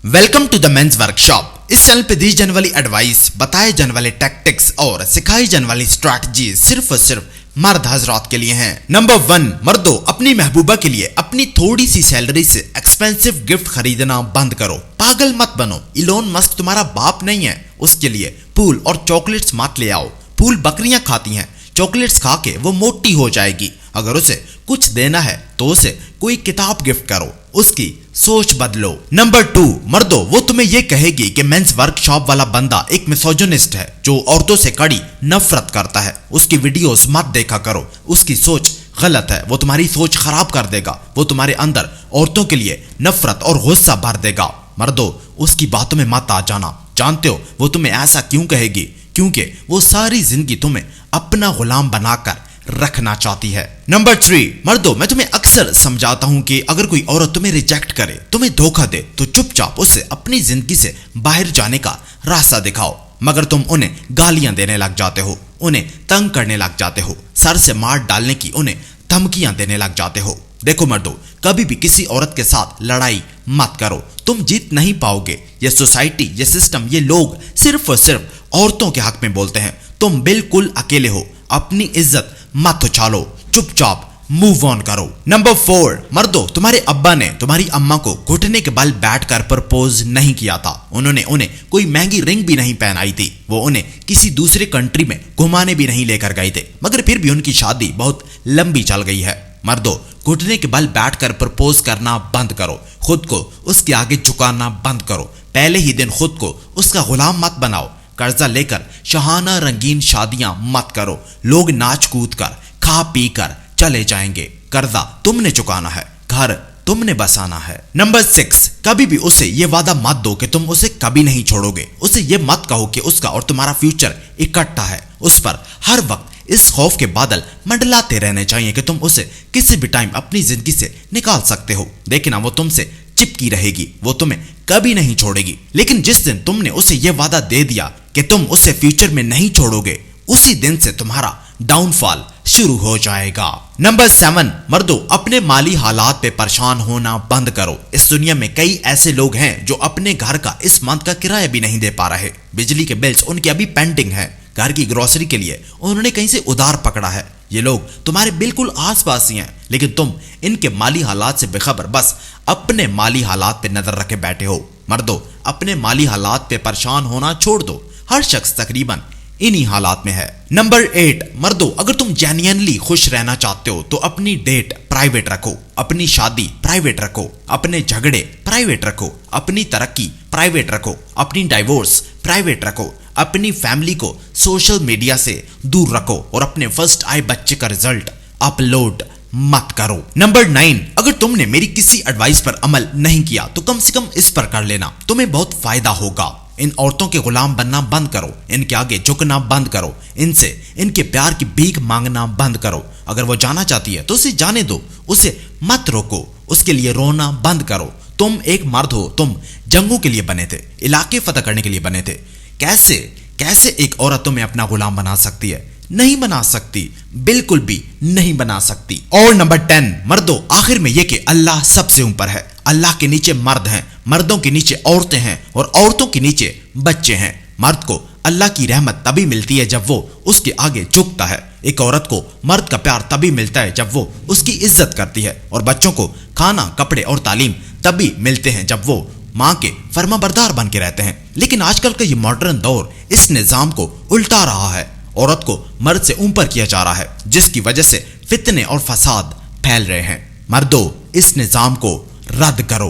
Welcome to the men's workshop. इस channel पे दी जाने वाली एडवाइस, बताए जाने वाले टैक्टिक्स और सिखाई जाने वाली स्ट्रैटेजी सिर्फ और सिर्फ मर्द हजरात के लिए हैं। नंबर 1, मर्दों अपनी महबूबा के लिए अपनी थोड़ी सी सैलरी से एक्सपेंसिव गिफ्ट खरीदना बंद करो। पागल मत बनो। इलोन मस्क तुम्हारा बाप नहीं है, उसके लिए फूल और चॉकलेट्स मत ले आओ। फूल बकरियां खाती हैं, चॉकलेट्स खा के वो मोटी हो जाएगी। अगर उसे कुछ देना है तो उसे कोई किताब गिफ्ट करो, उसकी सोच बदलो। नंबर 2, मर्दों वो तुम्हें ये कहेगी कि मेंस वर्कशॉप वाला बंदा एक मिसोजिनिस्ट है जो औरतों से कड़ी नफरत करता है, उसकी वीडियोस मत देखा करो, उसकी सोच गलत है, वो तुम्हारी सोच खराब कर देगा, वो तुम्हारे अंदर औरतों के लिए नफरत और गुस्सा भर देगा। मर्दों उसकी बातों में मत आ जाना। जानते हो वो तुम्हें ऐसा क्यों कहेगी? क्योंकि वो सारी जिंदगी तुम्हें अपना गुलाम बनाकर रखना चाहती है। नंबर 3, मर्दों मैं तुम्हें अक्सर समझाता हूं कि अगर कोई औरत तुम्हें रिजेक्ट करे, तुम्हें धोखा दे, तो चुपचाप उसे अपनी जिंदगी से बाहर जाने का रास्ता दिखाओ। मगर तुम उन्हें गालियां देने लग जाते हो, उन्हें तंग करने लग जाते हो, सर से मार डालने की उन्हें धमकियां देने लग जाते हो। देखो मर्दों, कभी भी किसी औरत के साथ लड़ाई मत करो, तुम जीत नहीं पाओगे। ये सोसाइटी, ये सिस्टम, ये लोग सिर्फ और सिर्फ औरतों के हक में बोलते हैं। तुम बिल्कुल अकेले हो, अपनी इज्जत मत उछालो, चुपचाप मूव ऑन करो। नंबर 4, मर्दों तुम्हारे अब्बा ने तुम्हारी अम्मा को घुटने के बल बैठकर प्रपोज नहीं किया था। उन्होंने उन्हें कोई महंगी रिंग भी नहीं पहनाई थी, वो उन्हें किसी दूसरे कंट्री में घुमाने भी नहीं लेकर गए थे, मगर फिर भी उनकी शादी बहुत लंबी चल गई है। मर्दों घुटने के बल बैठकर प्रपोज करना बंद करो, खुद को उसके आगे झुकाना बंद करो। पहले ही दिन खुद को उसका गुलाम मत बनाओ। कर्जा लेकर शहाना रंगीन शादियां मत करो। लोग नाच कूद कर, खा पी कर चले जाएंगे। कर्जा तुमने चुकाना है, घर तुमने बसाना है। नंबर 6, कभी भी उसे ये वादा मत दो कि तुम उसे कभी नहीं छोड़ोगे। उसे ये मत कहो कि उसका और तुम्हारा फ्यूचर इकट्ठा है। उस पर हर वक्त इस खौफ के बादल मंडलाते रहने चाहिए कि तुम उसे किसी भी टाइम अपनी जिंदगी से निकाल सकते हो। देखना वो तुमसे चिपकी रहेगी, वो तुम्हें कभी नहीं छोड़ेगी। लेकिन जिस दिन तुमने उसे यह वादा दे दिया कि तुम उसे फ्यूचर में नहीं छोड़ोगे, उसी दिन से तुम्हारा डाउनफॉल शुरू हो जाएगा। नंबर 7, मर्दों अपने माली हालात पे परेशान होना बंद करो। इस दुनिया में कई ऐसे लोग हैं जो अपने घर का इस मंथ का किराया भी नहीं दे पा रहे। बिजली के बिल्स उनके अभी पेंडिंग है, घर की ग्रोसरी के लिए उन्होंने कहीं से उधार पकड़ा है। ये लोग तुम्हारे बिल्कुल आसपास ही हैं, लेकिन तुम इनके माली हालात से बेखबर बस अपने माली हालात पे नजर रखे बैठे हो। मर्दों अपने माली हालात पे परेशान होना छोड़ दो, हर शख्स तकरीबन इन्हीं हालात में है। नंबर 8, मर्दों अगर तुम जेन्युइनली खुश रहना चाहते हो तो अपनी डेट प्राइवेट रखो, अपनी शादी प्राइवेट रखो, अपने झगड़े प्राइवेट रखो, अपनी तरक्की प्राइवेट रखो, अपनी डाइवोर्स प्राइवेट रखो, अपनी फैमिली को सोशल मीडिया से दूर रखो और अपने फर्स्ट आए बच्चे का रिजल्ट अपलोड मत करो। नंबर 9, अगर तुमने मेरी किसी एडवाइस पर अमल नहीं किया तो कम से कम इस पर कर लेना, तुम्हें बहुत फायदा होगा। इन औरतों के गुलाम बनना बंद करो, इनके आगे झुकना बंद करो, इनसे इनके प्यार की भीख मांगना बंद करो। अगर वो जाना चाहती है तो उसे जाने दो, उसे मत रोको, उसके लिए रोना बंद करो। तुम एक मर्द हो, तुम जंगों के लिए बने थे, इलाके फतह करने के लिए बने थे। कैसे एक औरत तुम्हें अपना गुलाम बना सकती है? नहीं बना सकती, बिल्कुल भी नहीं बना सकती। और नंबर 10, मर्दों आखिर में यह कि अल्लाह सबसे ऊपर है, अल्लाह के नीचे मर्द हैं, मर्दों के नीचे औरतें हैं और औरतों के नीचे बच्चे हैं। मर्द को अल्लाह की रहमत तभी मिलती है जब वो उसके आगे झुकता है। एक औरत को मर्द का प्यार तभी मिलता है जब वो उसकी इज्जत करती है, और बच्चों को खाना, कपड़े और तालीम तभी मिलते हैं जब वो माँ के फर्माबरदार बन के रहते हैं। लेकिन आजकल का ये मॉडर्न दौर इस निजाम को उल्टा रहा है, औरत को मर्द से ऊपर किया जा रहा है, जिसकी वजह से फितने और फसाद फैल रहे हैं। मर्दों इस निजाम को रद्द करो।